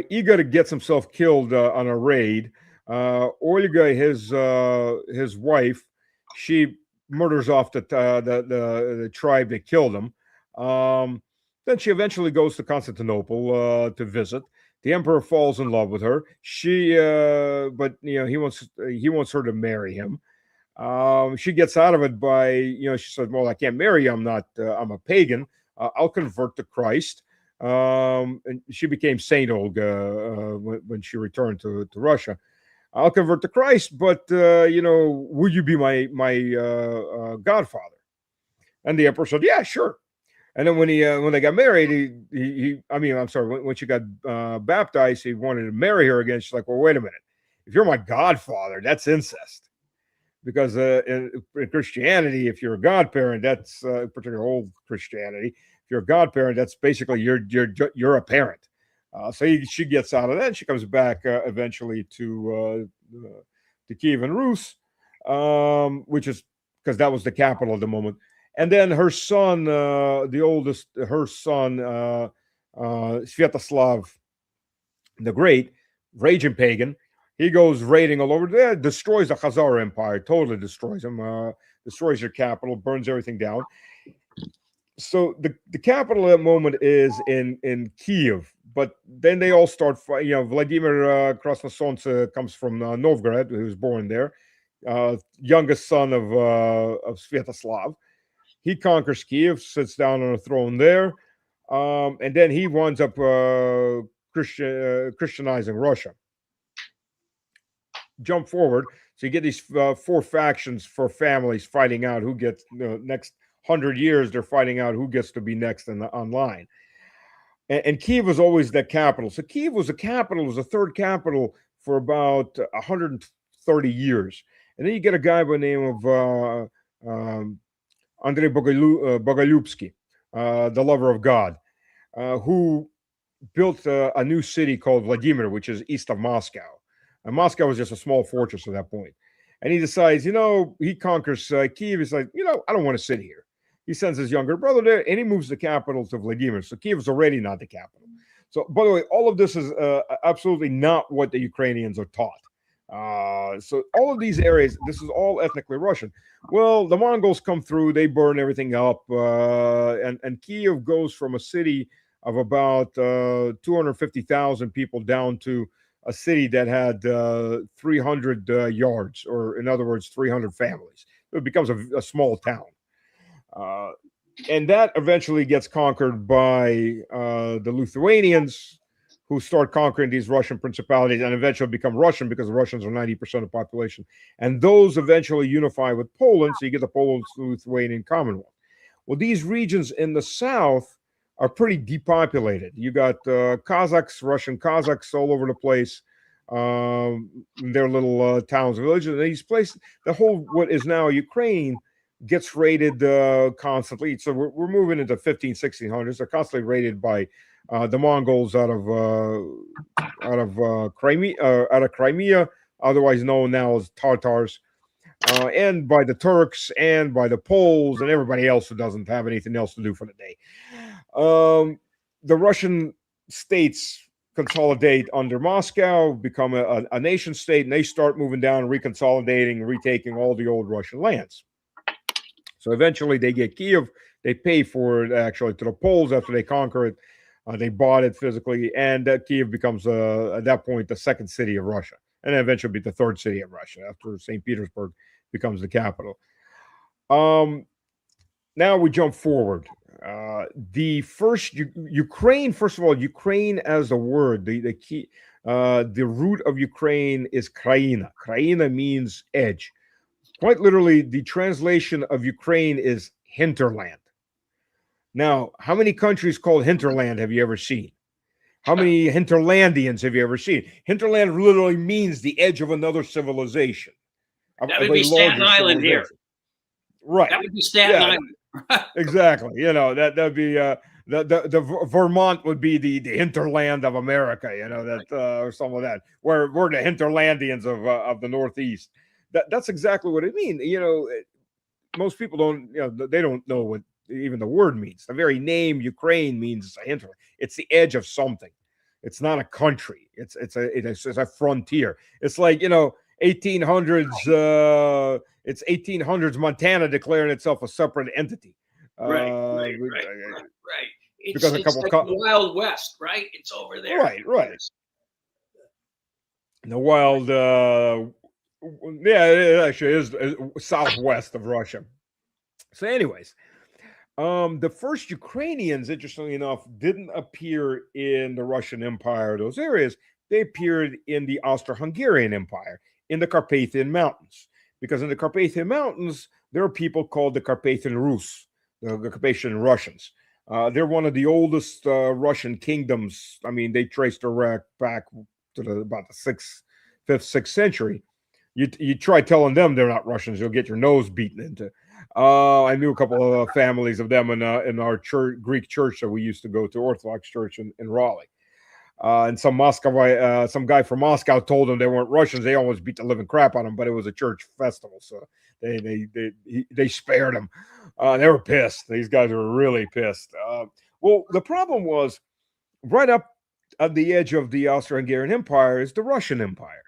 Igor gets himself killed on a raid. Olga, his wife, she murders off the tribe that killed him. Then she eventually goes to Constantinople to visit. The emperor falls in love with her. But he wants her to marry him. She gets out of it by, she says, "Well, I can't marry you. I'm a pagan. I'll convert to Christ." And she became Saint Olga when she returned to Russia. "I'll convert to Christ, but would you be my godfather?" And the emperor said, "Yeah, sure." And then when they got married, when she got baptized, he wanted to marry her again. She's like, "Well, wait a minute. If you're my godfather, that's incest." Because in Christianity, if you're a godparent, that's particularly old Christianity. If you're a godparent, that's basically you're a parent. She gets out of that. And she comes back eventually to Kyiv and Rus, which is because that was the capital at the moment. And then her son, Svyatoslav the Great, raging pagan, he goes raiding all over there, destroys the Khazar Empire, totally destroys them, destroys their capital, burns everything down. So the capital at that moment is in Kyiv, but then they all start fighting. Vladimir Krasnosonce comes from Novgorod, who was born there, youngest son of Svyatoslav. He conquers Kyiv, sits down on a throne there, and then he winds up Christianizing Russia. Jump forward, so you get these four factions, for families fighting out who gets next 100 years. They're fighting out who gets to be next online. And Kyiv was always the capital. So Kyiv was a third capital for about 130 years. And then you get a guy by the name of Andrei Bogolyubsky, the lover of God, who built a new city called Vladimir, which is east of Moscow. And Moscow was just a small fortress at that point. And he decides, he conquers Kyiv. He's like, I don't want to sit here. He sends his younger brother there, and he moves the capital to Vladimir. So Kyiv is already not the capital. So, by the way, all of this is absolutely not what the Ukrainians are taught. So all of these areas, this is all ethnically Russian. Well, the Mongols come through, they burn everything up, and Kyiv goes from a city of about 250,000 people down to a city that had 300 yards, or in other words, 300 families. So it becomes a small town. And that eventually gets conquered by the Lithuanians, who start conquering these Russian principalities and eventually become Russian, because the Russians are 90% of the population. And those eventually unify with Poland, so you get the Polish-Lithuanian Commonwealth. Well, these regions in the south are pretty depopulated. You got Kazakhs, Russian Kazakhs all over the place. Their little towns and villages. And these places, the whole what is now Ukraine, gets raided constantly. So we're moving into 1600s. They're constantly raided by the Mongols out of Crimea, otherwise known now as Tartars, and by the Turks and by the Poles and everybody else who doesn't have anything else to do for the day. The Russian states consolidate under Moscow, become a nation state, and they start moving down, reconsolidating, retaking all the old Russian lands. So eventually they get Kyiv. They pay for it actually to the Poles after they conquer it. They bought it physically, and Kyiv becomes, at that point, the second city of Russia, and then eventually be the third city of Russia after St. Petersburg becomes the capital. Now we jump forward. The first Ukraine, first of all, Ukraine as a word, the root of Ukraine is kraina. Kraina means edge. Quite literally, the translation of Ukraine is hinterland. Now, how many countries called hinterland have you ever seen? How many hinterlandians have you ever seen? Hinterland literally means the edge of another civilization. That would be Staten Island here. Right. That would be Staten Island. Exactly. That'd be the Vermont would be the hinterland of America, or something like that. We're the hinterlandians of the Northeast. That's exactly what it means. Most people don't, they don't know what even the word means. The very name Ukraine means a hint. It's the edge of something. It's not a country. It's a frontier. It's like, 1800s. It's 1800s Montana declaring itself a separate entity. Right. Because a couple like the Wild West, right? It's over there. Right. The wild, it actually is southwest of Russia. So, anyways, the first Ukrainians, interestingly enough, didn't appear in the Russian Empire, those areas. They appeared in the Austro-Hungarian Empire, in the Carpathian Mountains. Because in the Carpathian Mountains, there are people called the Carpathian Rus, the Carpathian Russians. They're one of the oldest Russian kingdoms. I mean, they traced their back to about the 5th, 6th century. You try telling them they're not Russians, you'll get your nose beaten into. I knew a couple of families of them in our church, Greek church that we used to go to, Orthodox church in Raleigh. And some guy from Moscow told them they weren't Russians. They almost beat the living crap out of them, but it was a church festival, so they spared them. They were pissed. These guys were really pissed. Well, the problem was right up at the edge of the Austro-Hungarian Empire is the Russian Empire.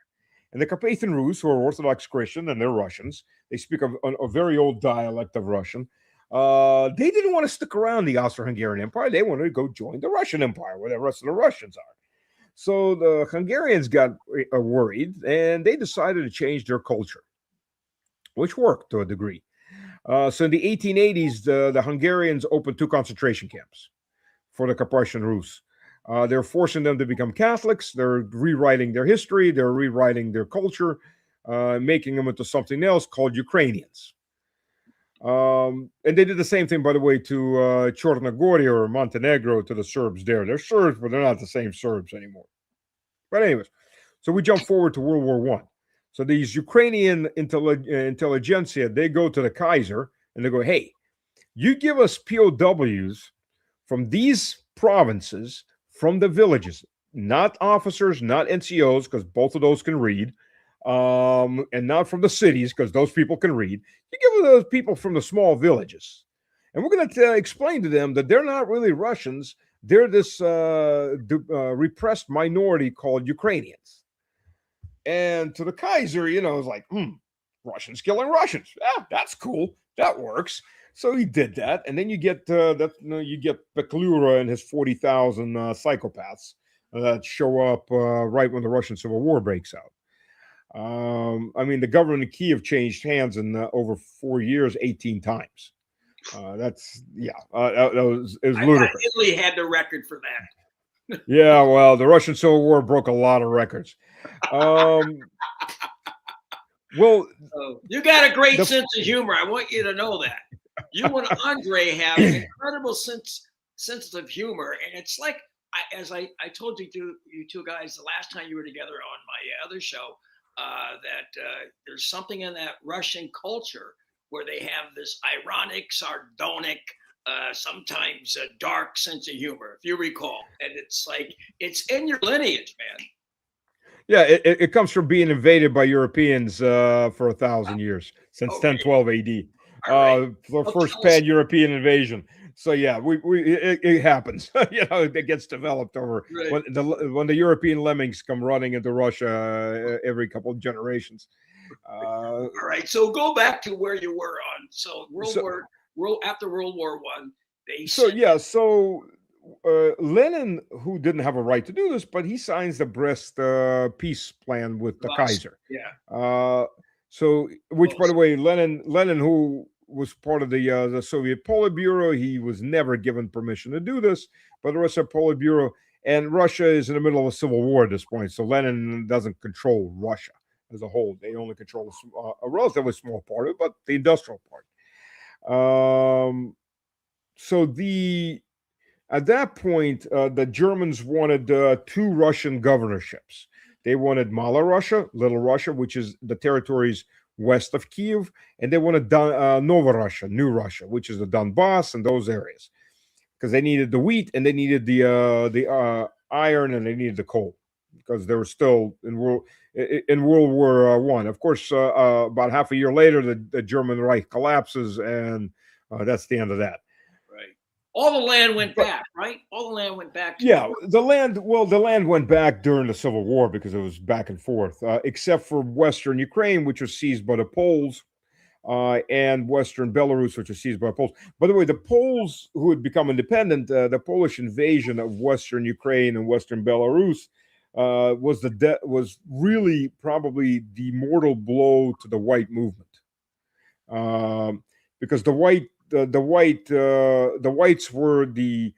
And the Carpathian Rus, who are Orthodox Christian, and they're Russians, they speak a very old dialect of Russian. They didn't want to stick around the Austro-Hungarian Empire. They wanted to go join the Russian Empire, where the rest of the Russians are. So the Hungarians got worried, and they decided to change their culture, which worked to a degree. So in the 1880s, the Hungarians opened 2 concentration camps for the Carpathian Rus. They're forcing them to become Catholics. They're rewriting their history. They're rewriting their culture, making them into something else called Ukrainians. And they did the same thing, by the way, to Chornogoria or Montenegro, to the Serbs there. They're Serbs, but they're not the same Serbs anymore. But anyways, so we jump forward to World War I. So these Ukrainian intelligentsia, they go to the Kaiser and they go, hey, you give us POWs from these provinces, from the villages, not officers, not NCOs, because both of those can read, and not from the cities, because those people can read. You give those people from the small villages. And we're going to explain to them that they're not really Russians. They're this repressed minority called Ukrainians. And to the Kaiser, it's like, Russians killing Russians. That's cool. That works. So he did that, and then you get you get Petlura and his 40,000 psychopaths that show up right when the Russian Civil War breaks out. I mean, the government of Kyiv changed hands in over 4 years, 18 times. That was ludicrous. Italy had the record for that. Yeah, well, the Russian Civil War broke a lot of records. Well, you got a great sense of humor. I want you to know that. You and Andre have an incredible sense of humor, and it's like, as I told you two guys the last time you were together on my other show, that there's something in that Russian culture where they have this ironic, sardonic, sometimes a dark sense of humor, if you recall. And it's like, it's in your lineage, man. Yeah, it comes from being invaded by Europeans for 1,000 years, since 1012 AD. Right. The first pan-European invasion. So yeah, it happens. It gets developed over when the European lemmings come running into Russia every couple of generations. All right, so go back to where you were on. So after World War I, Lenin, who didn't have a right to do this, but he signs the Brest peace plan with the Kaiser. Yeah. Which, by the way, Lenin, who was part of the Soviet Politburo, he was never given permission to do this. But the rest of the Politburo, and Russia is in the middle of a civil war at this point, so Lenin doesn't control Russia as a whole. They only control a relatively small part of it, but the industrial part. At that point, the Germans wanted 2 Russian governorships. They wanted Mala Russia, Little Russia, which is the territories west of Kyiv, and they wanted Nova Russia, New Russia, which is the Donbass and those areas, because they needed the wheat and they needed the iron and they needed the coal, because they were still in World War I. Of course, about half a year later, the German Reich collapses, and that's the end of that. All the land went back, right? All the land went back. Yeah, the land went back during the Civil War because it was back and forth, except for Western Ukraine, which was seized by the Poles, and Western Belarus, which was seized by the Poles. By the way, the Poles who had become independent, the Polish invasion of Western Ukraine and Western Belarus was really probably the mortal blow to the white movement, because the whites were the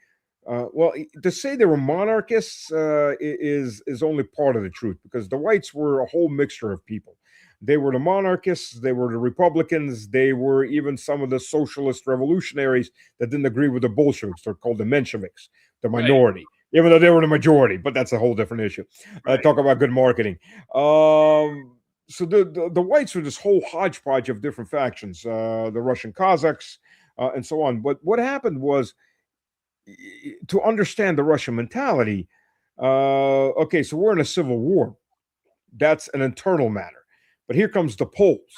well, to say they were monarchists is only part of the truth, because the whites were a whole mixture of people. They were the monarchists, they were the Republicans, they were even some of the socialist revolutionaries that didn't agree with the Bolsheviks. They're called the Mensheviks, the minority, even though they were the majority. But that's a whole different issue. Talk about good marketing. So the whites were this whole hodgepodge of different factions, the Russian Cossacks, and so on. But what happened was, to understand the Russian mentality, okay, so we're in a civil war. That's an internal matter. But here comes the Poles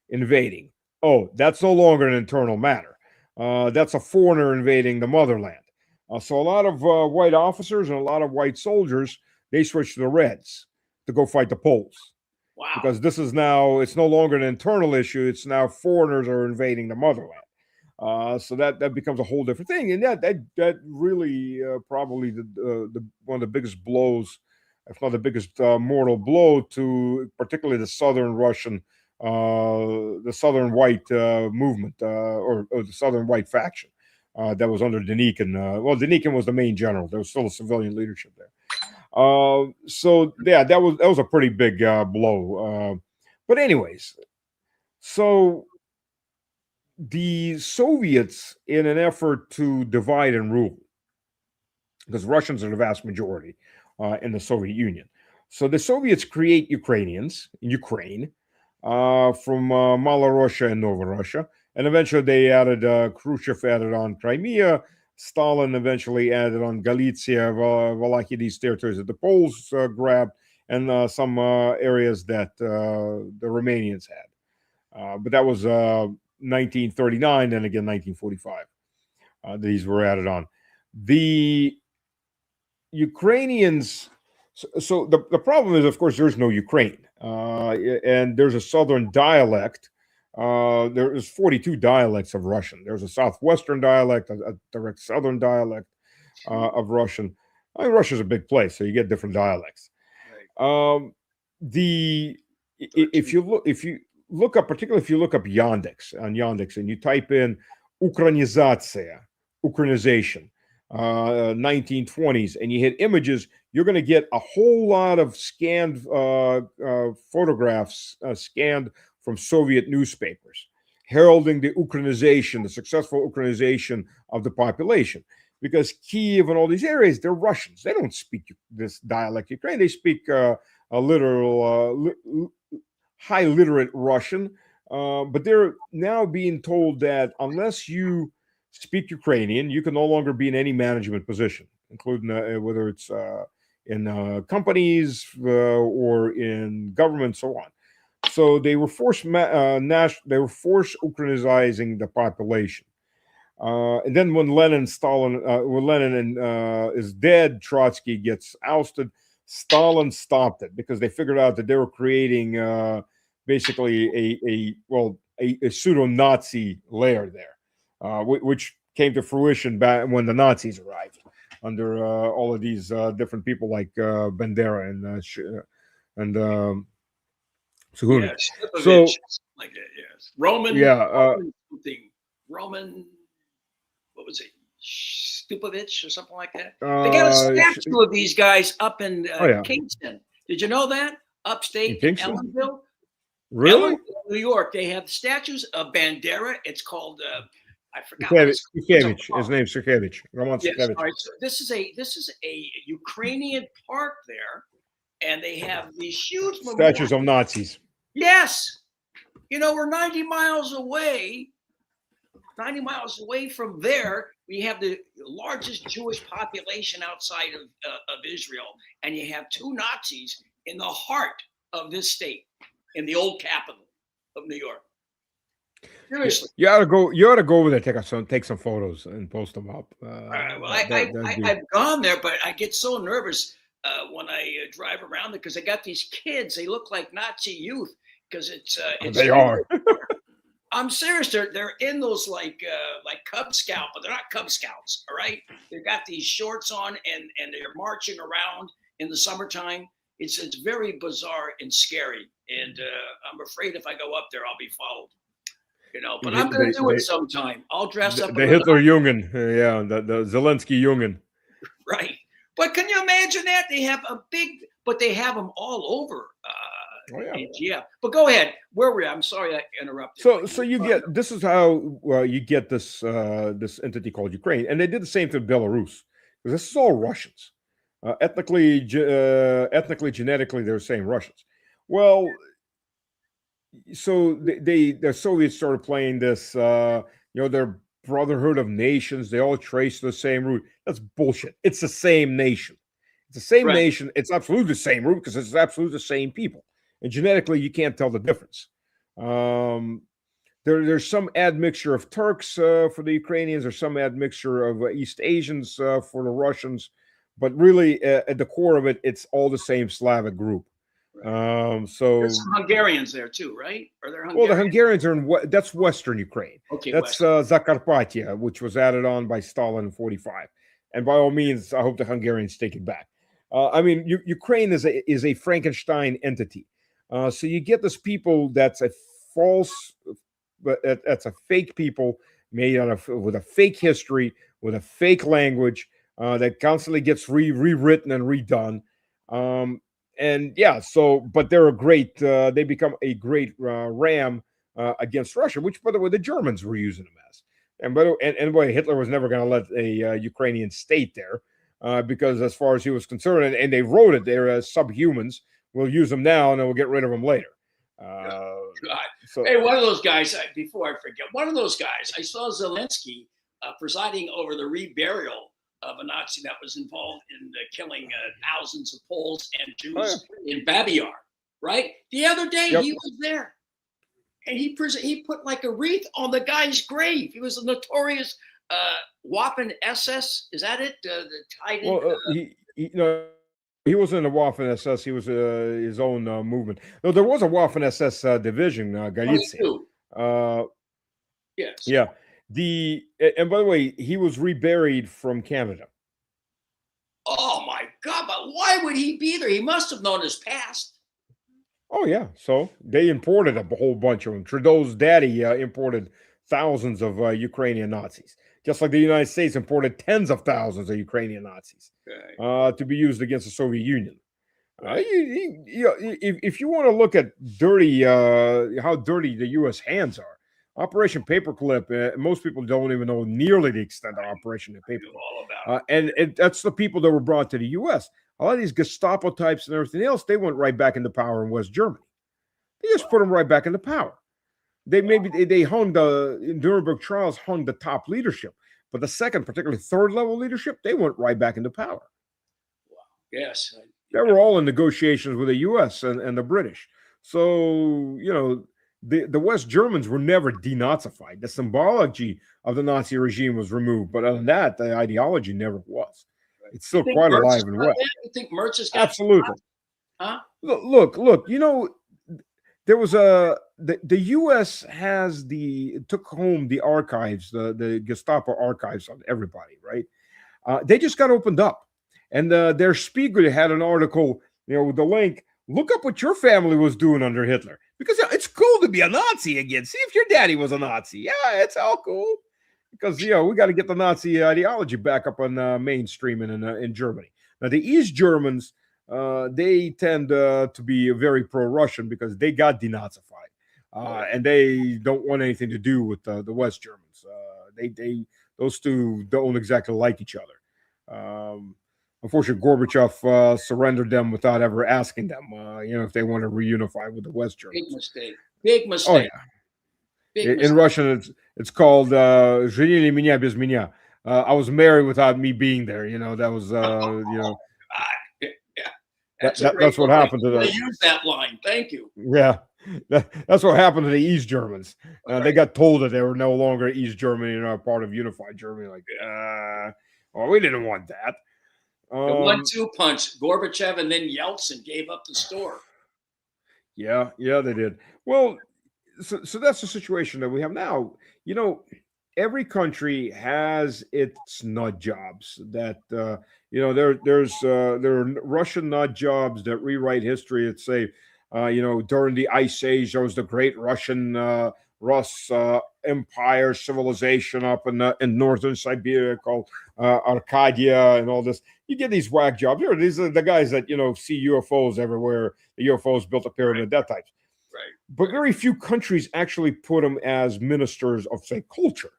invading. Oh, that's no longer an internal matter. That's a foreigner invading the motherland. So a lot of white officers and a lot of white soldiers, they switched to the Reds to go fight the Poles. Wow. Because this is now, it's no longer an internal issue. It's now foreigners are invading the motherland. So that becomes a whole different thing, and that really probably the one of the biggest blows, if not the biggest mortal blow, to particularly the southern Russian, the southern white movement, or the southern white faction that was under Denikin. Well, Denikin was the main general. There was still a civilian leadership there. So yeah, that was a pretty big blow. But anyways, so the Soviets, in an effort to divide and rule, because Russians are the vast majority in the Soviet Union, so the Soviets create Ukrainians in Ukraine from Malorussia and Novorussia, and eventually they added, Khrushchev added on Crimea, Stalin eventually added on Galicia, Wallachia, these territories that the Poles grabbed, and some areas that the Romanians had. But that was 1939, and again 1945. These were added on. The Ukrainians. So the problem is, of course, there's no Ukraine, and there's a southern dialect. There's 42 dialects of Russian. There's a southwestern dialect, a direct southern dialect of Russian. I mean, Russia's a big place, so you get different dialects. Right. If you look up, particularly if you look up Yandex and you type in Ukrainization, 1920s, and you hit images, you're going to get a whole lot of scanned photographs scanned from Soviet newspapers heralding the Ukrainization, the successful Ukrainization of the population. Because Kyiv and all these areas, they're Russians. They don't speak this dialect Ukrainian. They speak a literal, high literate Russian, but they're now being told that unless you speak Ukrainian, you can no longer be in any management position, including whether it's in companies or in government, so on. So they were forced Ukrainizing the population. And then when Lenin is dead, Trotsky gets ousted. Stalin stopped it because they figured out that they were creating basically a pseudo-Nazi layer there, which came to fruition back when the Nazis arrived under all of these different people like Bandera and Suhuni. Yes, So, like that, yes. Roman, yeah, Roman, what was it? Stupovich or something like that. They got a statue of these guys up in Kingston. Did you know that? Upstate in Ellenville. Really? New York. They have statues of Bandera. It's called I forgot. Sukevich. His name's Sukevich. Roman yes. Sukevich. All right. So this is a Ukrainian park there, and they have these huge statues of Nazis. Yes. You know, we're 90 miles away. 90 miles away from there, we have the largest Jewish population outside of Israel, and you have two Nazis in the heart of this state, in the old capital of New York. Seriously. You ought to go. You ought to go over there, take some photos, and post them up. Well, I've gone there, but I get so nervous when I drive around because I got these kids. They look like Nazi youth because it's they are. I'm serious. They're in those like Cub Scout, but they're not Cub Scouts. All right, they've got these shorts on and they're marching around in the summertime. It's very bizarre and scary, and I'm afraid if I go up there, I'll be followed. But I'm going to do it sometime. I'll dress up. The Hitler Jungen, the Zelensky Jungen. Right, but can you imagine that they have but they have them all over. Yeah, but go ahead. Where were we? I'm sorry I interrupted. So you get this is how you get this entity called Ukraine, and they did the same to Belarus because this is all Russians, ethnically, genetically, they're the same Russians. Well, so the Soviets started playing this, their brotherhood of nations. They all trace the same root. That's bullshit. It's the same nation. It's the same nation. It's absolutely the same root because it's absolutely the same people. And genetically, you can't tell the difference. There's some admixture of Turks for the Ukrainians, or some admixture of East Asians for the Russians. But really, at the core of it, it's all the same Slavic group. So there's some Hungarians there too, right? Are there Hungarians? Well, the Hungarians are that's Western Ukraine. Okay, that's Zakarpattia, which was added on by Stalin in 1945. And by all means, I hope the Hungarians take it back. Ukraine is a Frankenstein entity. So you get this people that's a fake people made with a fake history, with a fake language that constantly gets rewritten and redone. But they're they become a great ram against Russia, which, by the way, the Germans were using them as. And by the way, Hitler was never going to let a Ukrainian state there because, as far as he was concerned, and they wrote it, they're as subhumans. We'll use them now, and then we'll get rid of them later. Hey, one of those guys, before I forget, I saw Zelensky presiding over the reburial of a Nazi that was involved in killing thousands of Poles and Jews in Babiar, right? The other day, he was there. And he put like a wreath on the guy's grave. He was a notorious Waffen SS. Is that it? He wasn't in the Waffen SS. He was his own movement. No, there was a Waffen SS division, Galicia. Yes. Yeah. And by the way, he was reburied from Canada. Oh my God! But why would he be there? He must have known his past. Oh yeah. So they imported a whole bunch of them. Trudeau's daddy imported thousands of Ukrainian Nazis. Just like the United States imported tens of thousands of Ukrainian Nazis to be used against the Soviet Union. If you want to look at how dirty the U.S. hands are, Operation Paperclip, most people don't even know nearly the extent of Operation Paperclip. And that's the people that were brought to the U.S. A lot of these Gestapo types and everything else, they went right back into power in West Germany. They just put them right back into power. They hung in Nuremberg trials hung the top leadership, but the second, particularly third level leadership, they went right back into power. Wow. Yes. They were all in negotiations with the U.S. and the British. So, the West Germans were never denazified. The symbology of the Nazi regime was removed, but other than that, the ideology never was. It's still quite alive and well. You think Mertz has got absolutely? Huh? Look. There was the U.S. took home the archives, the Gestapo archives on everybody, right? They just got opened up, and their Spiegel had an article, with the link. Look up what your family was doing under Hitler, because it's cool to be a Nazi again. See if your daddy was a Nazi. Yeah, it's all cool, because we got to get the Nazi ideology back up on mainstream in Germany. Now the East Germans. They tend to be very pro-Russian because they got denazified, and they don't want anything to do with the West Germans. Those two don't exactly like each other. Unfortunately, Gorbachev surrendered them without ever asking them, if they want to reunify with the West Germans. Big mistake. Oh yeah. In Russian, it's called "Женили меня без меня." I was married without me being there. That was That's what happened to them. I use that line. Thank you. Yeah. That's what happened to the East Germans. They got told that they were no longer East Germany and are part of unified Germany. Like, well, we didn't want that. The 1-2 punch, Gorbachev and then Yeltsin gave up the store. Yeah, they did. Well, so that's the situation that we have now. You know, every country has its nut jobs that there are Russian nut jobs that rewrite history. That say, during the Ice Age, there was the great Rus empire civilization up in northern Siberia called Arcadia and all this. You get these whack jobs. These are the guys that see UFOs everywhere. The UFOs built a pyramid, that type. Right. But very few countries actually put them as ministers of, say, culture,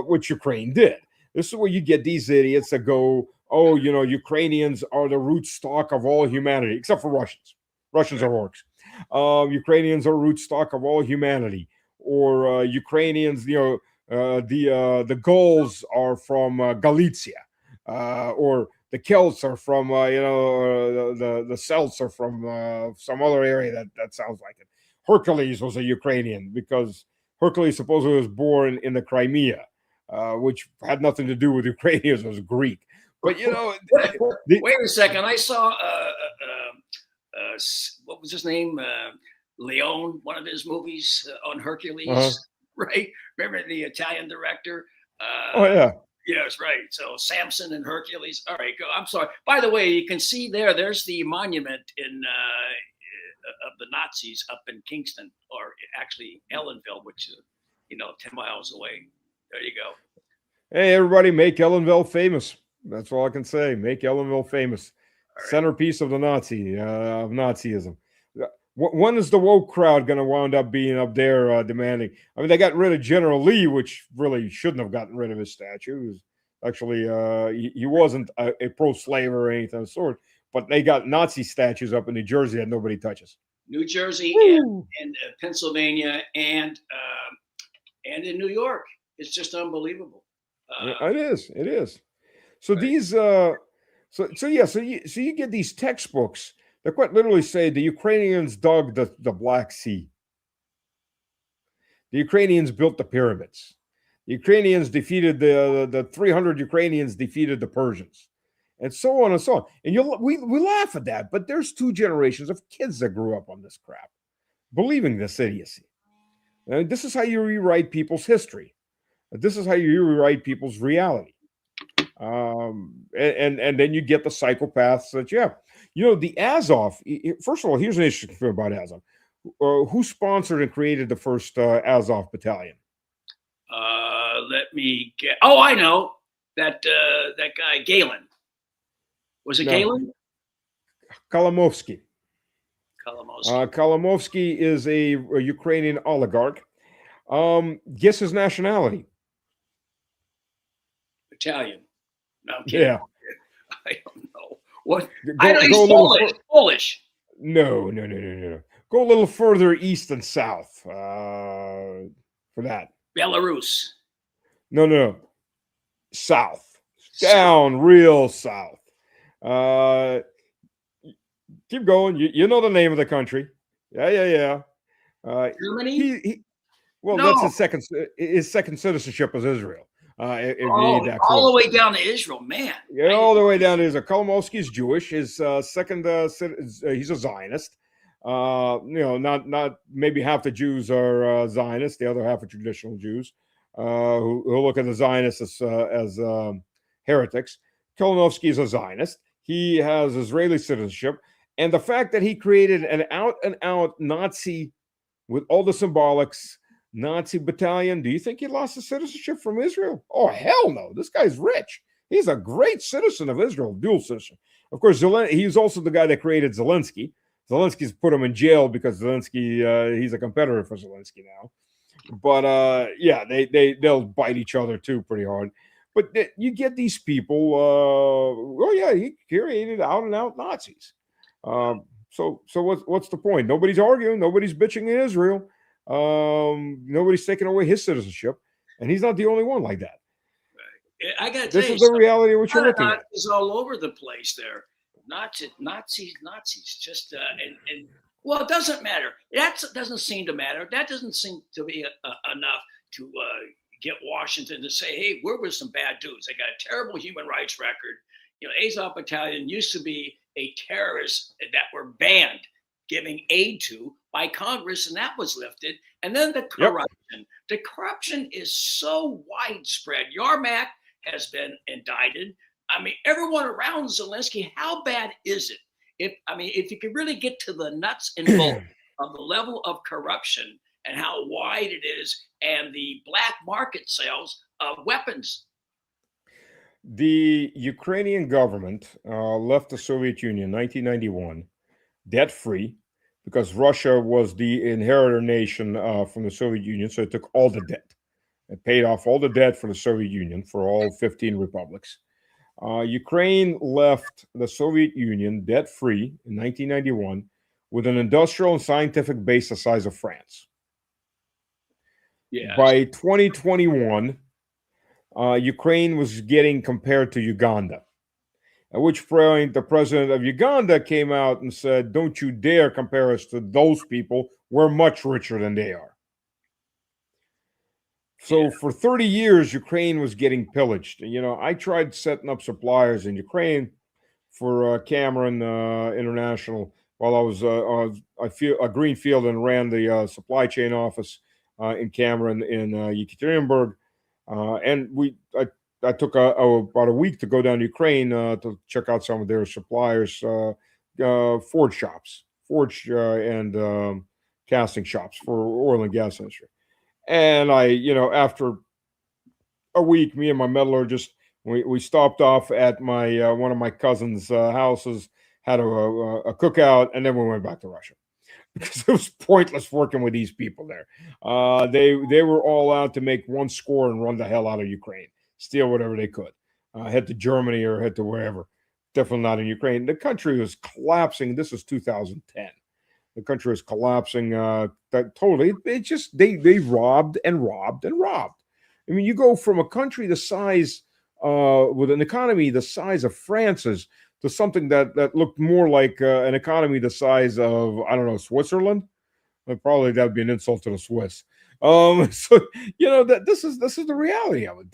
which Ukraine did. This is where you get these idiots that go, oh, Ukrainians are the root stock of all humanity, except for Russians. Russians are orcs. Ukrainians are root stock of all humanity. Or Ukrainians, the Gauls are from Galicia. Or the Celts are from, the Celts are from some other area that sounds like it. Hercules was a Ukrainian because Hercules supposedly was born in the Crimea, which had nothing to do with Ukrainians. It was Greek. But, wait a second. I saw, what was his name? Leone, one of his movies on Hercules, right? Remember the Italian director? Oh, yeah. Yes, right. So Samson and Hercules. All right, go. I'm sorry. By the way, you can see there's the monument of the Nazis up in Kingston, or actually Ellenville, which is 10 miles away. There you go. Hey, everybody, make Ellenville famous. That's all I can say. Make Ellenville famous. Right. Centerpiece of the of Nazism. When is the woke crowd going to wind up being up there demanding? I mean, they got rid of General Lee, which really shouldn't have gotten rid of his statue. He was actually, he wasn't a pro-slaver or anything of the sort, but they got Nazi statues up in New Jersey that nobody touches. New Jersey and Pennsylvania and in New York. It's just unbelievable. It is. So these, so you get these textbooks that quite literally say the Ukrainians dug the Black Sea. The Ukrainians built the pyramids. The Ukrainians defeated the 300 Ukrainians defeated the Persians, and so on and so on. And we laugh at that, but there's 2 generations of kids that grew up on this crap, believing this idiocy. And this is how you rewrite people's history. This is how you rewrite people's reality. And then you get the psychopaths that you have. The Azov, first of all, here's an interesting thing about Azov. Who sponsored and created the first Azov battalion? Let me get. Oh, I know that guy Galen. Was it Galen? Kalamovsky. Kalamovsky is a Ukrainian oligarch. Guess his nationality? Italian. No, I'm kidding. Yeah. I don't know. What? He's Polish. No. Go a little further east and south for that. Belarus. No. South. Down real south. Keep going. You know the name of the country. Yeah. Germany? That's his second citizenship is Israel. All the way down to Israel, man. Yeah, all the way down to Israel. Kolomoisky is Jewish. His second, he's a Zionist. Not maybe half the Jews are Zionists, the other half are traditional Jews who look at the Zionists as heretics. Kolomoisky is a Zionist. He has Israeli citizenship, and the fact that he created an out-and-out Nazi with all the symbolics. Nazi battalion. Do you think he lost his citizenship from Israel? Oh, hell no. This guy's rich. He's a great citizen of Israel, dual citizen. Of course, he's also the guy that created Zelensky. Zelensky's put him in jail because Zelensky, he's a competitor for Zelensky now. But they'll bite each other too pretty hard. But you get these people, he created out and out Nazis. So what's the point? Nobody's arguing. Nobody's bitching in Israel. Nobody's taking away his citizenship, and he's not the only one like that. I got this is the reality of what you're looking at. Nazis all over the place there. Nazis. Just and Well, it doesn't matter. That doesn't seem to matter. That doesn't seem to be enough to get Washington to say, "Hey, we're with some bad dudes. They got a terrible human rights record." Azov Battalion used to be a terrorist that were banned giving aid to by Congress, and that was lifted. And then the corruption. The corruption is so widespread. Yarmak has been indicted. I mean, everyone around Zelensky. How bad is it? If you could really get to the nuts and bolts of the level of corruption and how wide it is, and the black market sales of weapons. The Ukrainian government left the Soviet Union in 1991 debt-free because Russia was the inheritor nation from the Soviet Union, so it took all the debt. It paid off all the debt for the Soviet Union for all 15 republics. Ukraine left the Soviet Union debt-free in 1991 with an industrial and scientific base the size of France. Yes. By 2021, Ukraine was getting compared to Uganda, at which point the president of Uganda came out and said, "Don't you dare compare us to those people. We're much richer than they are." So for 30 years, Ukraine was getting pillaged. I tried setting up suppliers in Ukraine for Cameron International while I was a Greenfield and ran the supply chain office in Cameron in Yekaterinburg. And I took about a week to go down to Ukraine to check out some of their suppliers, forge shops, and casting shops for oil and gas industry. And after a week, me and my metallurgist, we stopped off at my one of my cousins' houses, had a cookout, and then we went back to Russia because it was pointless working with these people there. They were all out to make one score and run the hell out of Ukraine, steal whatever they could, head to Germany or head to wherever. Definitely not in Ukraine. The country was collapsing. This was 2010. The country was collapsing totally. They robbed and robbed and robbed. I mean, you go from a country the size with an economy the size of France's to something that looked more like an economy the size of, I don't know, Switzerland. Probably that would be an insult to the Swiss. So that this is the reality of it.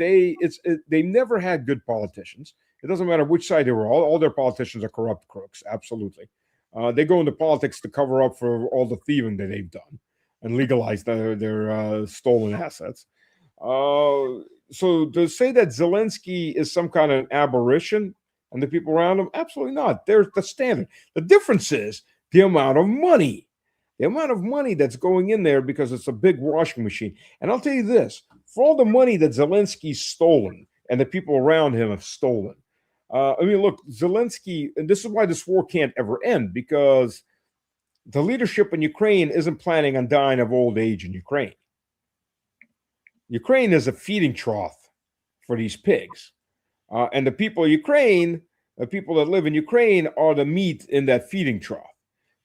They never had good politicians. It doesn't matter which side they were. All their politicians are corrupt crooks. Absolutely. They go into politics to cover up for all the thieving that they've done and legalize their stolen assets. So to say that Zelensky is some kind of aberration and the people around him, absolutely not. They're the standard. The difference is the amount of money. The amount of money that's going in there because it's a big washing machine. And I'll tell you this, for all the money that Zelensky's stolen and the people around him have stolen, look, Zelensky, and this is why this war can't ever end, because the leadership in Ukraine isn't planning on dying of old age in Ukraine. Ukraine is a feeding trough for these pigs. And the people of Ukraine, the people that live in Ukraine, are the meat in that feeding trough.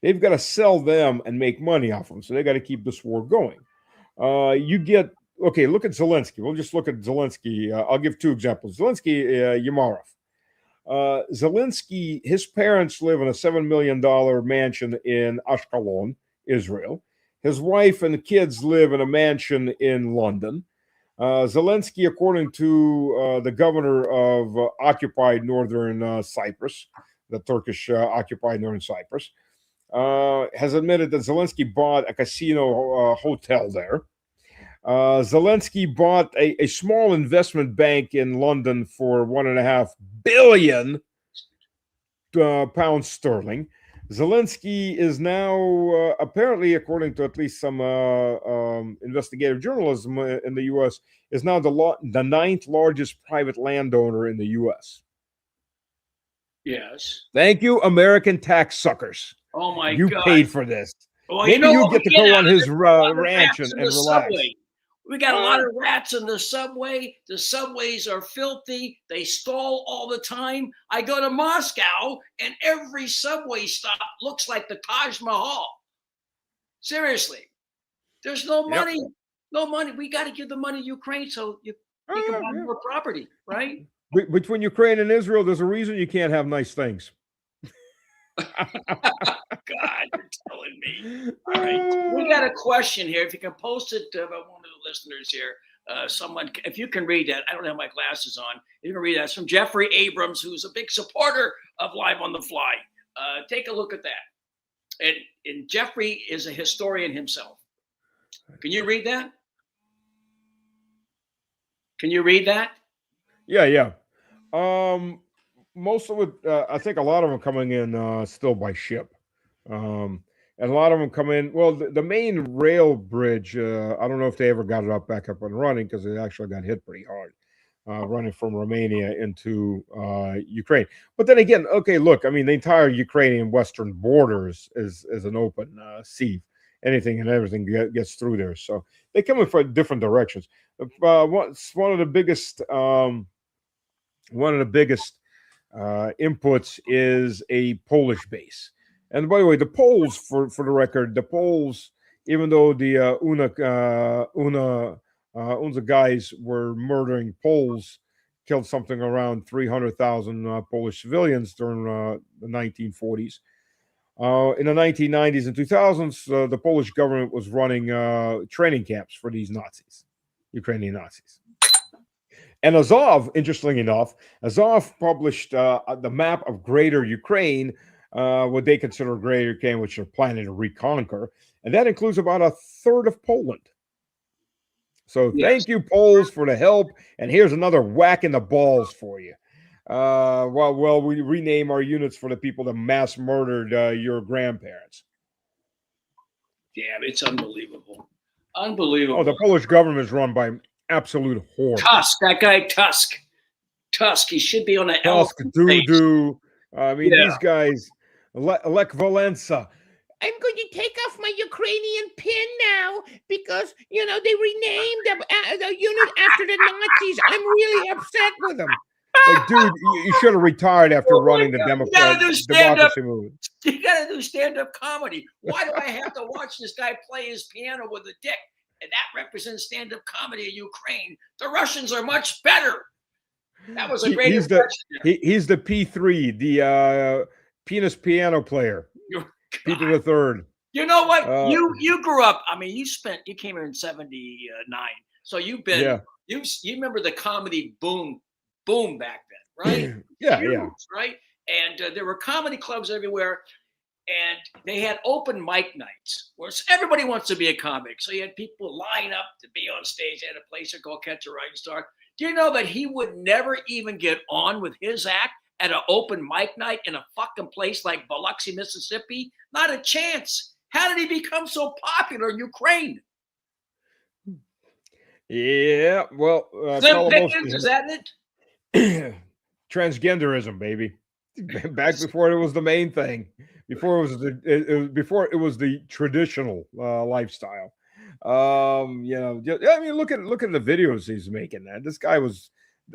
They've got to sell them and make money off them. So they got to keep this war going. Look at Zelensky. We'll just look at Zelensky. I'll give two examples. Zelensky, Yamarov. Zelensky, his parents live in a $7 million mansion in Ashkelon, Israel. His wife and the kids live in a mansion in London. Zelensky, according to the governor of occupied northern Cyprus, the Turkish occupied northern Cyprus, has admitted that Zelensky bought a casino hotel there. Zelensky bought a small investment bank in London for £1.5 billion pounds sterling. Zelensky is now, apparently, according to at least some investigative journalism in the U.S., is now the ninth largest private landowner in the U.S. Yes. Thank you, American tax suckers. Oh, my God. You paid for this. Well, maybe you get to go on his ranch and relax. Subway. We got a lot of rats in the subway. The subways are filthy. They stall all the time. I go to Moscow, and every subway stop looks like the Taj Mahal. Seriously. There's no money. Yep. No money. We got to give the money to Ukraine so you can buy more property, right? Between Ukraine and Israel, there's a reason you can't have nice things. God, you're telling me. All right. We got a question here. If you can post it by one of the listeners here, someone, if you can read that. I don't have my glasses on. You can read that. It's from Jeffrey Abrams, who's a big supporter of Live on the Fly. Take a look at that. And Jeffrey is a historian himself. Can you read that? Can you read that? Yeah. Most of it, I think a lot of them coming in still by ship. And a lot of them come in. Well, the main rail bridge, I don't know if they ever got it back up and running because it actually got hit pretty hard, running from Romania into Ukraine. But then again, okay, look, I mean, the entire Ukrainian western borders is an open sea. Anything and everything gets through there. So they come in from different directions. One of the biggest inputs is a Polish base. And by the way, the Poles, for the record, the Poles, even though the UNA guys were murdering Poles, killed something around 300,000 Polish civilians during the 1940s. In the 1990s and 2000s, the Polish government was running training camps for these Nazis, Ukrainian Nazis. And Azov, interestingly enough, Azov published the map of Greater Ukraine, what they consider Greater Ukraine, which they're planning to reconquer. And that includes about a third of Poland. So thank you, Poles, for the help. And here's another whack in the balls for you. Well, we rename our units for the people that mass murdered your grandparents. Damn, it's unbelievable. Unbelievable. Oh, the Polish government is run by absolute whore. Tusk, that guy Tusk. He should be on the Tusk, Dudu. I mean, these guys, Lech Walesa. I'm going to take off my Ukrainian pin now because, they renamed the unit after the Nazis. I'm really upset with them. Like, dude, you should have retired after running the democracy movement. You got to do stand-up comedy. Why do I have to watch this guy play his piano with a dick? And that represents stand-up comedy in Ukraine. The Russians are much better. That was a great he's the P3, the penis piano player. Peter the Third. You know what? You grew up. I mean, you came here in '79, so you've been. You remember the comedy boom back then, right? Yeah. Right. And there were comedy clubs everywhere, and they had open mic nights where everybody wants to be a comic. So you had people line up to be on stage at a place called Catch a Rising Star. Do you know that he would never even get on with his act at an open mic night in a fucking place like Biloxi, Mississippi? Not a chance. How did he become so popular in Ukraine? Yeah, well, Slim Pickens, is that it? Transgenderism, baby. Back before it was the main thing. Before it was the traditional lifestyle. I mean, look at the videos he's making. This guy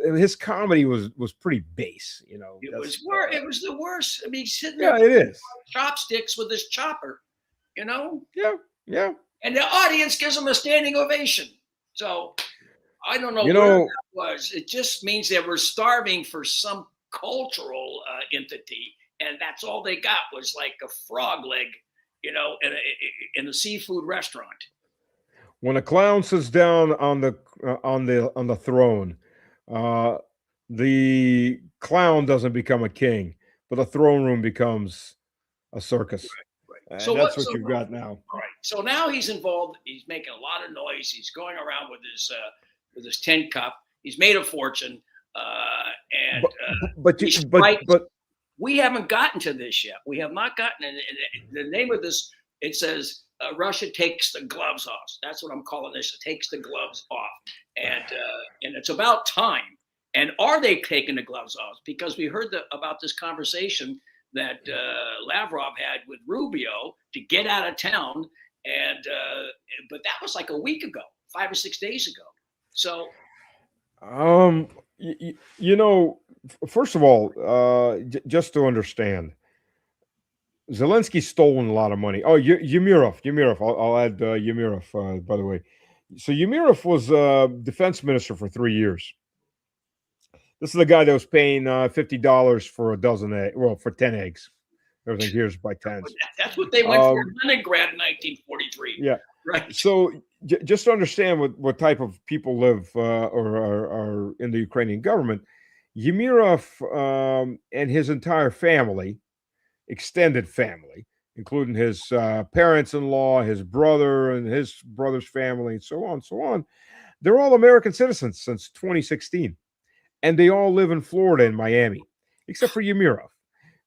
his comedy was pretty base, It was the worst. I mean, he's sitting there, it is chopsticks with his chopper, Yeah. And the audience gives him a standing ovation. So I don't know what that was. It just means they were starving for some cultural entity, and that's all they got was like a frog leg, in a seafood restaurant. When a clown sits down on the throne, the clown doesn't become a king, but the throne room becomes a circus. Right. So that's what you've got now. Right. So now he's involved. He's making a lot of noise. He's going around with his tin cup. He's made a fortune. But we haven't gotten to this yet. We have not gotten. And the name of this, it says Russia takes the gloves off. That's what I'm calling this. It takes the gloves off, and it's about time. And are they taking the gloves off? Because we heard about this conversation that Lavrov had with Rubio to get out of town, but that was like a week ago, 5 or 6 days ago. So, first of all, just to understand, Zelensky's stolen a lot of money. Oh, Yumirov. I'll add Yumirov, by the way. So Yumirov was defense minister for 3 years. This is the guy that was paying $50 for a dozen eggs. Well, for 10 eggs. Everything here is by tens. That's what they went for in Leningrad in 1943. Yeah. Right. So just to understand what type of people live or are in the Ukrainian government, Yemirov and his entire family, extended family, including his parents-in-law, his brother, and his brother's family, and so on and so on, they're all American citizens since 2016. And they all live in Florida and Miami, except for Yemirov,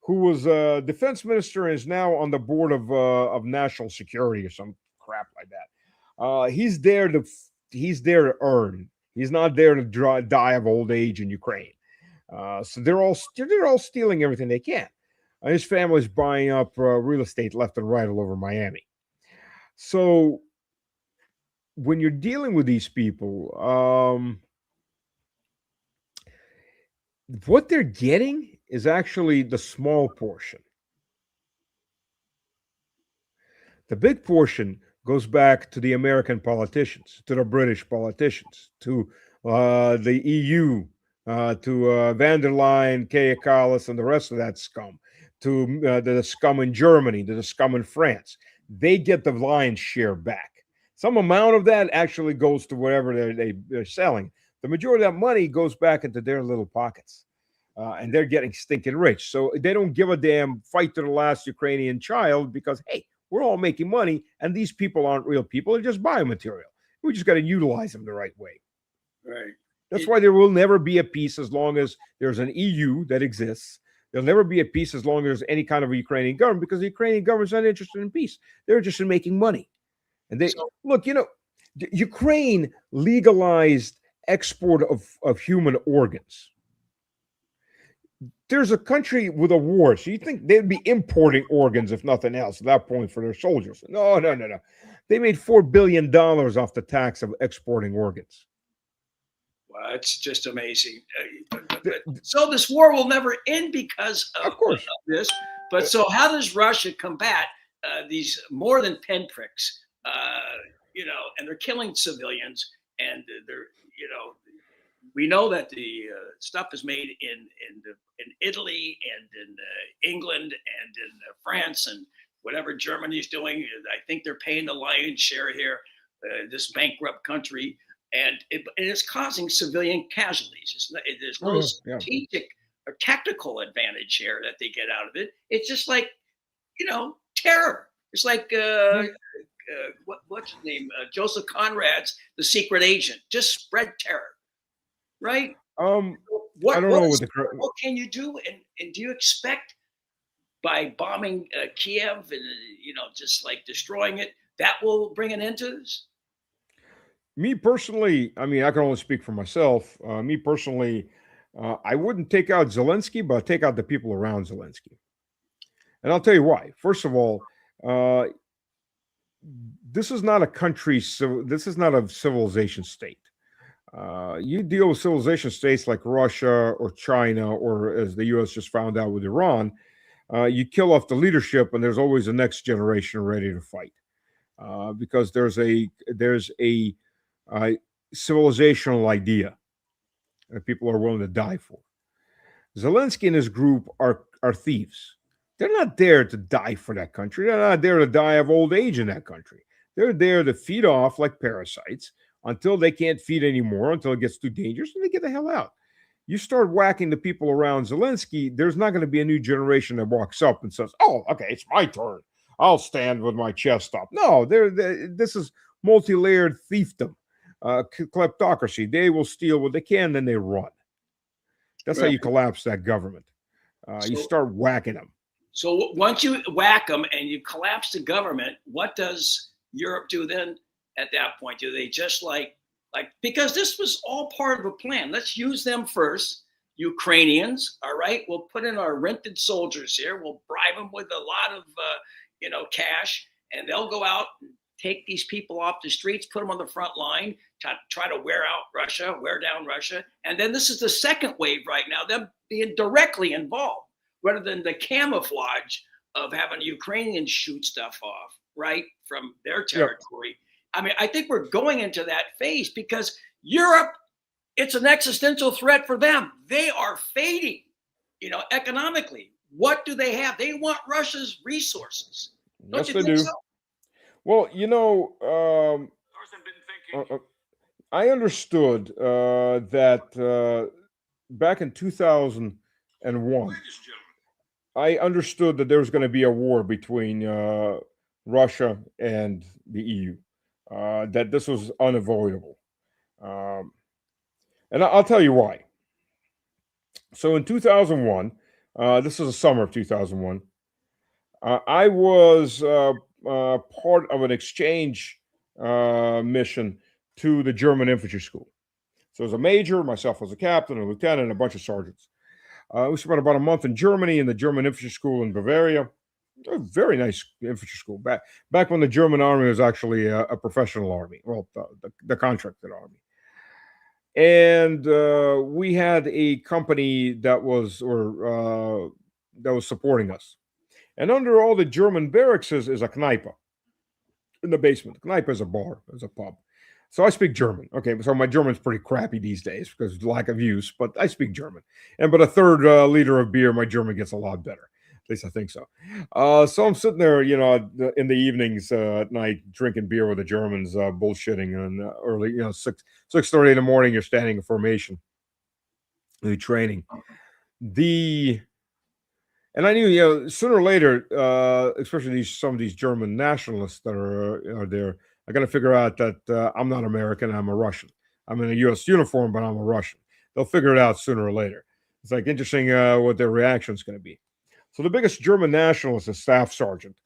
who was a defense minister and is now on the board of national security or some crap like that. He's there to earn. He's not there to die of old age in Ukraine. So they're all stealing everything they can. His family's buying up real estate left and right all over Miami. So when you're dealing with these people, what they're getting is actually the small portion. The big portion goes back to the American politicians, to the British politicians, to the EU, to van der Leyen, Kaja Kallas, and the rest of that scum, to the scum in Germany, to the scum in France. They get the lion's share back. Some amount of that actually goes to whatever they're selling. The majority of that money goes back into their little pockets, and they're getting stinking rich. So they don't give a damn, fight to the last Ukrainian child, because, hey, we're all making money, and these people aren't real people. They're just biomaterial. We just got to utilize them the right way. Right. That's why there will never be a peace as long as there's an EU that exists. There'll never be a peace as long as there's any kind of a Ukrainian government, because the Ukrainian government's not interested in peace. They're interested in making money. And they look, Ukraine legalized export of human organs. There's a country with a war, so you think they'd be importing organs, if nothing else, at that point, for their soldiers. No. They made $4 billion off the tax of exporting organs. Well, it's just amazing. So this war will never end because of this. But so how does Russia combat these more than pinpricks? And they're killing civilians, and they're, we know that the stuff is made in Italy and in England and in France and whatever Germany's doing. I think they're paying the lion's share here, this bankrupt country, and it's causing civilian casualties. There's no strategic or tactical advantage here that they get out of it. It's just like, terror. It's like what's his name? Joseph Conrad's The Secret Agent. Just spread terror, right? I don't know what can you do, and do you expect by bombing Kiev and just like destroying it, that will bring an end to this? Me personally, I mean, I can only speak for myself. Me personally, I wouldn't take out Zelensky, but I'd take out the people around Zelensky. And I'll tell you why. First of all, this is not a country, so this is not a civilization state. You deal with civilization states like Russia or China, or as the U.S. just found out with Iran, you kill off the leadership, and there's always a next generation ready to fight, because there's a civilizational idea that people are willing to die for. Zelensky and his group are thieves. They're not there to die for that country. They're not there to die of old age in that country. They're there to feed off like parasites until they can't feed anymore, until it gets too dangerous, and they get the hell out. You start whacking the people around Zelensky, there's not going to be a new generation that walks up and says, oh, okay, it's my turn. I'll stand with my chest up. No, this is multi-layered fiefdom, kleptocracy. They will steal what they can, then they run. That's how you collapse that government. You start whacking them. So once you whack them and you collapse the government, what does Europe do then at that point? Do they just like, because this was all part of a plan. Let's use them first. Ukrainians, all right? We'll put in our rented soldiers here. We'll bribe them with a lot of, cash, and they'll go out and take these people off the streets, put them on the front line, try to wear down Russia. And then this is the second wave right now, them being directly involved, rather than the camouflage of having Ukrainians shoot stuff off, right, from their territory. Yep. I mean, I think we're going into that phase because Europe, it's an existential threat for them. They are fading, economically. What do they have? They want Russia's resources. Don't Yes, you they think do. so? Well, I understood that back in 2001, I understood that there was going to be a war between Russia and the EU, that this was unavoidable. Um, and I'll tell you why. So in 2001, this is the summer of 2001, I was part of an exchange mission to the German infantry school. So as a major, myself was a captain, a lieutenant, and a bunch of sergeants. We spent about a month in Germany in the German infantry school in Bavaria. A very nice infantry school back when the German army was actually a professional army, well, the contracted army. And we had a company that was supporting us. And under all the German barracks is a Kneipe in the basement. Kneipe is a bar, is a pub. So I speak German. Okay, so my German's pretty crappy these days because of lack of use, but I speak German. And but a third liter of beer, my German gets a lot better. At least I think so. So I'm sitting there, in the evenings at night, drinking beer with the Germans, bullshitting, and early, 6:30 in the morning, you're standing in formation, the training. And I knew, sooner or later, especially some of these German nationalists that are there, are going to figure out that I'm not American, I'm a Russian. I'm in a U.S. uniform, but I'm a Russian. They'll figure it out sooner or later. It's like interesting what their reaction is going to be. So the biggest German nationalist, a staff sergeant,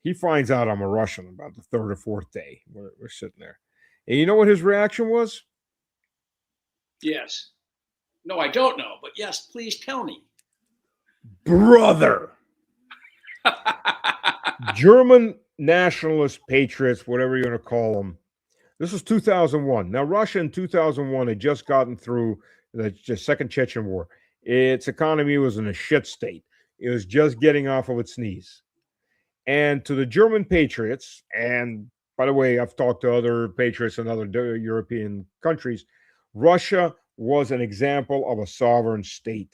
he finds out I'm a Russian about the third or fourth day. We're sitting there. And you know what his reaction was? Yes. No, I don't know, but yes, please tell me. Brother. German nationalist patriots, whatever you're going to call them. This was 2001. Now, Russia in 2001 had just gotten through the Second Chechen War. Its economy was in a shit state. It was just getting off of its knees. And to the German patriots, and by the way, I've talked to other patriots in other European countries, Russia was an example of a sovereign state.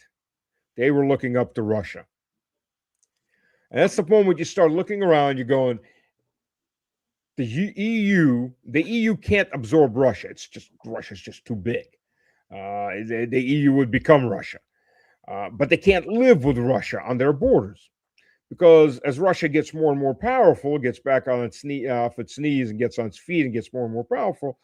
They were looking up to Russia. And that's the moment you start looking around, you're going, the EU can't absorb Russia. Russia's just too big. The EU would become Russia. But they can't live with Russia on their borders. Because as Russia gets more and more powerful, gets back on off its knees and gets on its feet and gets more and more powerful,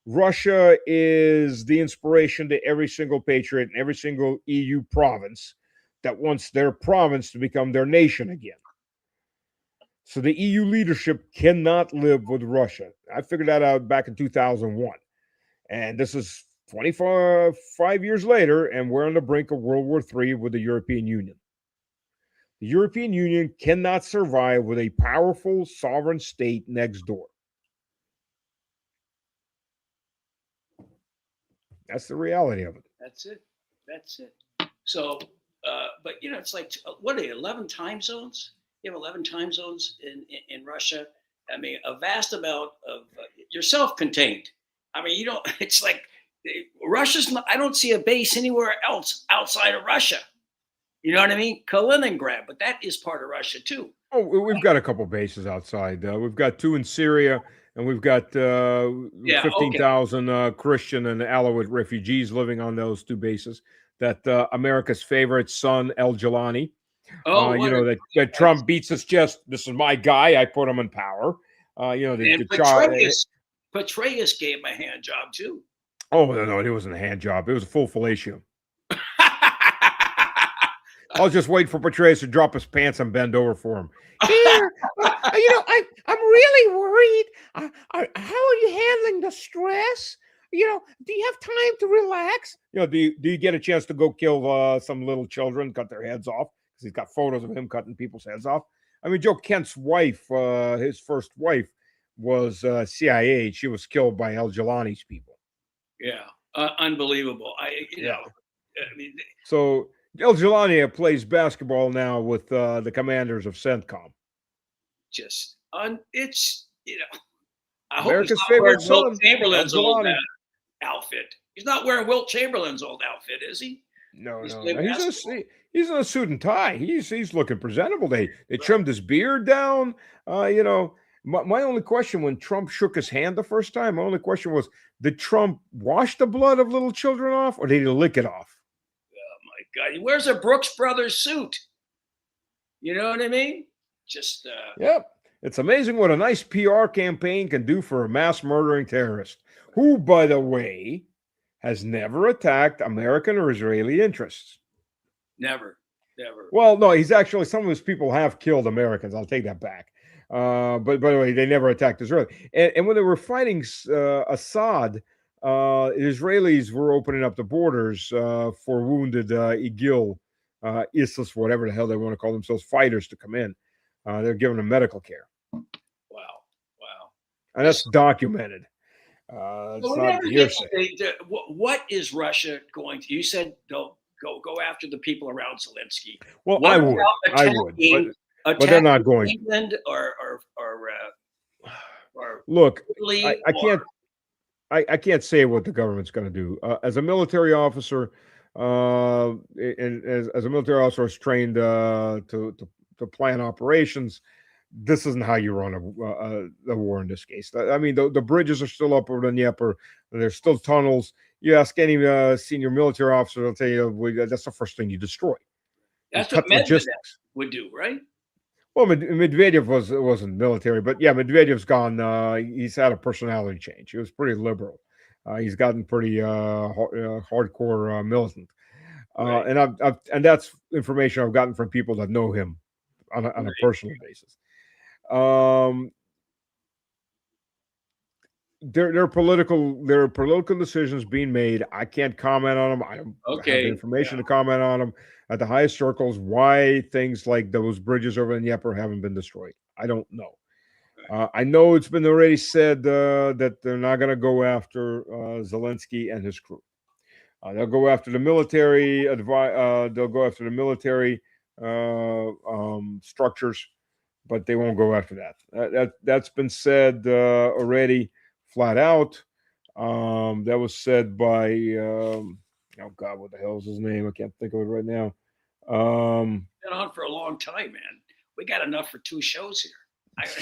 Russia is the inspiration to every single patriot in every single EU province that wants their province to become their nation again. So the EU leadership cannot live with Russia. I figured that out back in 2001. And this is 25 years later, and we're on the brink of World War III with the European Union. The European Union cannot survive with a powerful sovereign state next door. That's the reality of it. That's it. So, but it's like, what are they, 11 time zones? You have 11 time zones in Russia. I mean, a vast amount of, you're self-contained. I mean, it's like Russia's not, I don't see a base anywhere else outside of Russia. You know what I mean? Kaliningrad, but that is part of Russia too. Oh, we've got a couple bases outside. We've got 2 in Syria, and we've got 15,000 Christian and Alawite refugees living on those 2 bases. That America's favorite son, El Jelani, that Trump beats his chest. This is my guy. I put him in power. Petraeus gave him a hand job too. Oh no, it wasn't a hand job. It was a full fellatio. I'll just wait for Petraeus to drop his pants and bend over for him. Here, I'm really worried. How are you handling the stress? Do you have time to relax? Do you get a chance to go kill some little children, cut their heads off? Because he's got photos of him cutting people's heads off. I mean, Joe Kent's wife, his first wife, was CIA. She was killed by El Jelani's people. Yeah, unbelievable. So El Jelani plays basketball now with the commanders of CENTCOM. I America's favorite son, Wilt Chamberlain's old outfit. He's not wearing Wilt Chamberlain's old outfit, is he? No. He's in a suit and tie. He's looking presentable. They trimmed his beard down. You know, my only question when Trump shook his hand the first time, my only question was, did Trump wash the blood of little children off, or did he lick it off? Oh my God, he wears a Brooks Brothers suit. You know what I mean? Just Yep. It's amazing what a nice PR campaign can do for a mass murdering terrorist, who, by the way, has never attacked American or Israeli interests. never. Well, no, he's actually, some of his people have killed Americans. I'll take that back. But by the way, they never attacked Israel. And when they were fighting Assad, Israelis were opening up the borders for wounded IGIL, ISIS, whatever the hell they want to call themselves, fighters to come in. They're giving them medical care. Wow. And that's documented. It's Well, not hearsay. what is Russia going to? You said don't go after the people around Zelensky. Well, What I would, but they're not going. England or Look, Italy I can't. I can't say what the government's going to do. As a military officer, and as a military officer, I was trained to plan operations. This isn't how you run a war in this case. I mean, the bridges are still up over the Dnieper. There's still tunnels. You ask any senior military officer, they'll tell you, well, that's the first thing you destroy. That's what Medvedev would do, right? Well, Medvedev wasn't military, but yeah, Medvedev's gone. He's had a personality change. He was pretty liberal. He's gotten pretty hardcore militant, Right. and that's information I've gotten from people that know him on a personal basis. There are political decisions being made. I can't comment on them. I don't have the information to comment on them at the highest circles. Why things like those bridges over the Dnieper haven't been destroyed, I don't know. I know it's been already said that they're not going to go after Zelensky and his crew. They'll go after the military. They'll go after the military structures, but they won't go after that. That's been said already, flat out. That was said by oh God, what the hell is his name? I can't think of it right now. Been on for a long time, man. We got enough for 2 shows here.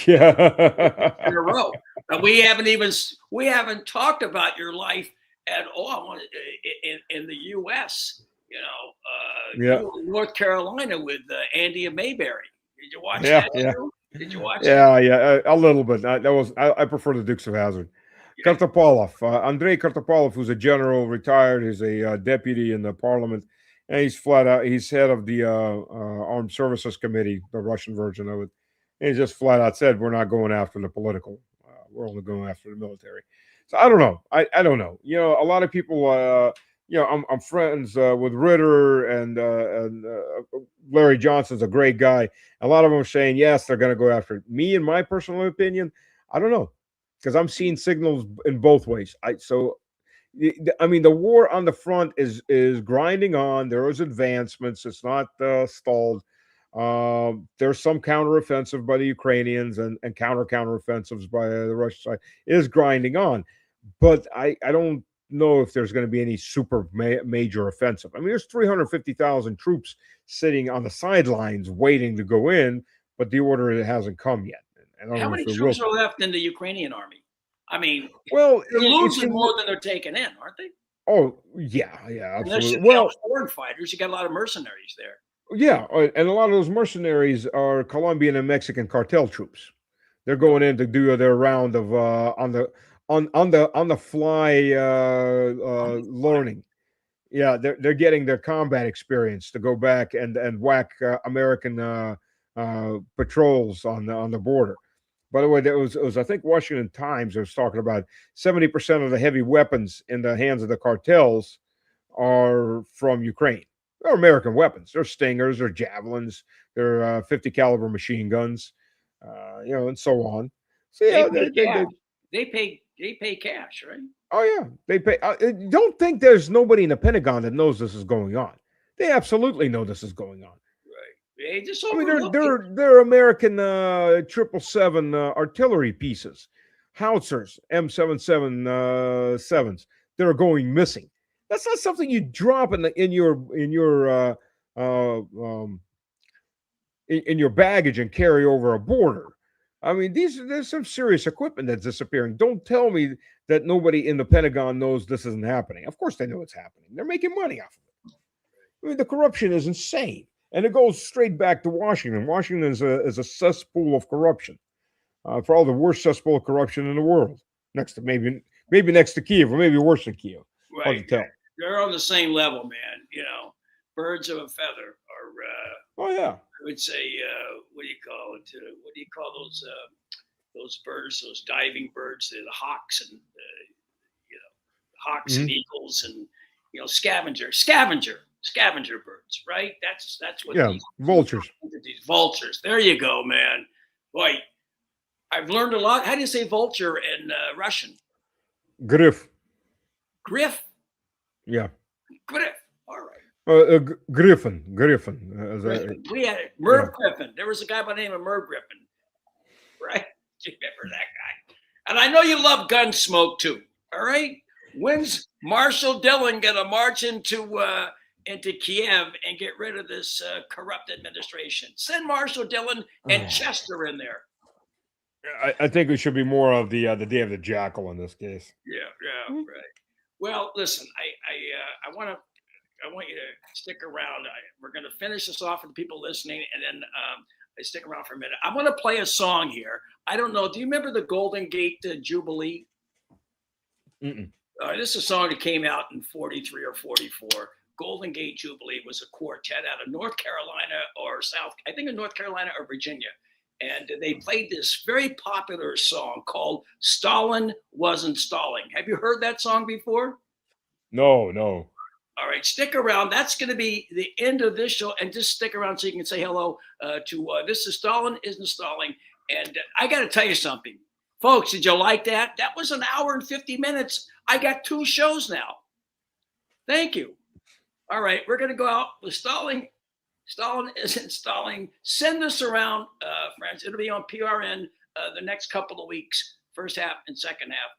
Yeah. In a row. And we haven't talked about your life at all in the U.S. You know, Yeah. you were in North Carolina with Andy Mayberry. Did you watch Yeah, that? yeah. Did you watch Yeah, yeah, a little bit. I prefer the Dukes of Hazzard. Yeah. Kartapolov, Andrei Kartapolov, who's a general, retired. He's a deputy in the parliament, and he's flat out. He's head of the Armed Services Committee, the Russian version of it. And he just flat out said, "We're not going after the political. We're only going after the military." So I don't know. I don't know. You know, a lot of people. You know, I'm friends with Ritter and Larry Johnson's a great guy. A lot of them are saying yes, they're going to go after it. Me, in my personal opinion, I don't know, because I'm seeing signals in both ways. I mean, the war on the front is grinding on. There is advancements. It's not stalled. There's some counteroffensive by the Ukrainians and counteroffensives by the Russian side. It is grinding on, but I don't know if there's going to be any super major offensive. I mean, there's 350,000 troops sitting on the sidelines waiting to go in, but the order hasn't come yet. How many troops are left in the Ukrainian army? I mean, well, they're losing more than they're taking in, aren't they? Oh, yeah, absolutely. Well, foreign fighters, you got a lot of mercenaries there. Yeah, and a lot of those mercenaries are Colombian and Mexican cartel troops. They're going in to do their round of on the fly learning. Yeah, they're getting their combat experience to go back and whack American patrols on the border. By the way, it was I think Washington Times was talking about 70% of the heavy weapons in the hands of the cartels are from Ukraine. They're American weapons. They're Stingers, they're Javelins, they're 50 caliber machine guns, you know, and so on. So yeah, they pay cash, right? Oh yeah, they pay. Don't think there's nobody in the Pentagon that knows this is going on. They absolutely know this is going on. Right. They just I mean, they're American 777 artillery pieces, howitzers, M777s that are going missing. That's not something you drop in your uh, um, in your baggage and carry over a border. I mean, there's some serious equipment that's disappearing. Don't tell me that nobody in the Pentagon knows this isn't happening. Of course, they know it's happening. They're making money off of it. I mean, the corruption is insane, and it goes straight back to Washington. Washington is a cesspool of corruption, probably the worst cesspool of corruption in the world. Next to maybe next to Kyiv, or maybe worse than Kyiv. Hard to Right. tell. They're on the same level, man. Birds of a feather, or Oh yeah. I would say, what do you call it? What do you call those birds? Those diving birds? They're the hawks and hawks and Mhm. eagles and scavenger birds, right? That's what Yeah, these vultures. vultures. There you go, man. Boy, I've learned a lot. How do you say vulture in Russian? Griff. Griff. Yeah. Griff. All right. Griffin. Griffin. We had it. Yeah. Merv Griffin. There was a guy by the name of Merv Griffin, right? Do you remember that guy? And I know you love Gunsmoke too. All right. When's Marshal Dillon gonna march into Kiev and get rid of this corrupt administration? Send Marshal Dillon and Chester in there. I think it should be more of the day of the jackal in this case. Yeah, right. Well, listen, I want you to stick around. We're going to finish this off for the people listening, and then stick around for a minute. I'm going to play a song here. I don't know. Do you remember the Golden Gate Jubilee? Mm-mm. This is a song that came out in 43 or 44. Golden Gate Jubilee was a quartet out of North Carolina or I think in North Carolina or Virginia. And they played this very popular song called Stalin Wasn't Stalling. Have you heard that song before? No. All right, stick around. That's going to be the end of this show. And just stick around so you can say hello to This is Stalin Isn't Stalling. And I got to tell you something. Folks, did you like that? That was an hour and 50 minutes. I got 2 shows now. Thank you. All right, we're going to go out with Stalin. Stalin Isn't Stalling. Send this around, friends. It'll be on PRN the next couple of weeks, first half and second half.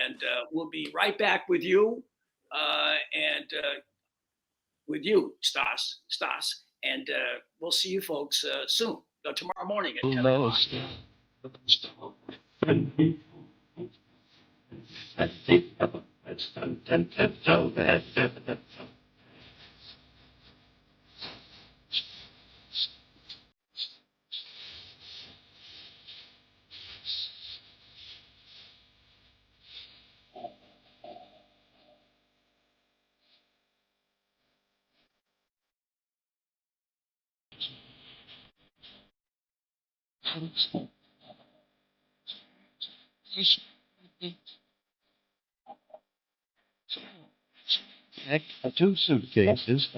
And we'll be right back with you. With you, Stas. And we'll see you folks soon. Tomorrow morning at 10 o'clock. Packed 2 suitcases.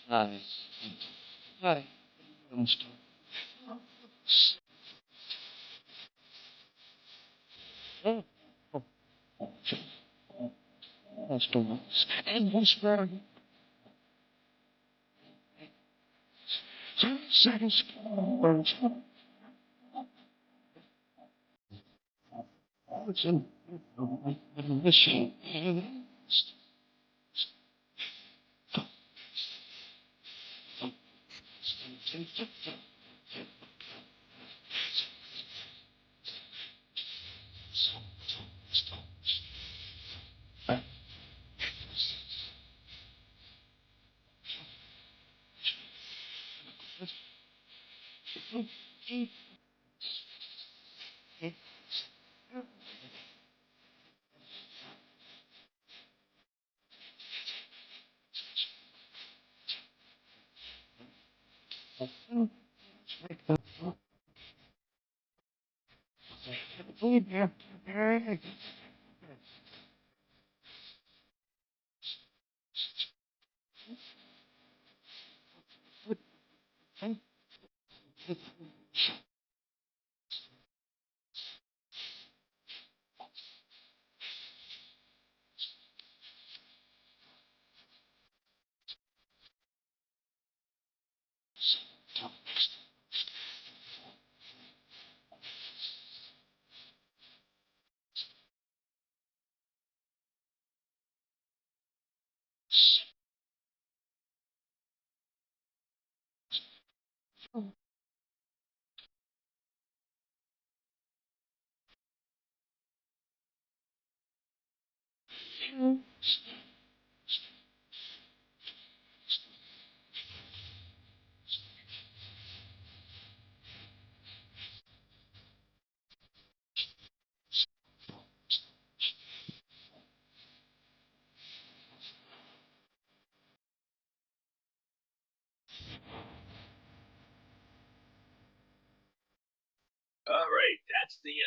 Hi. Hi. And what's wrong? All right, that's the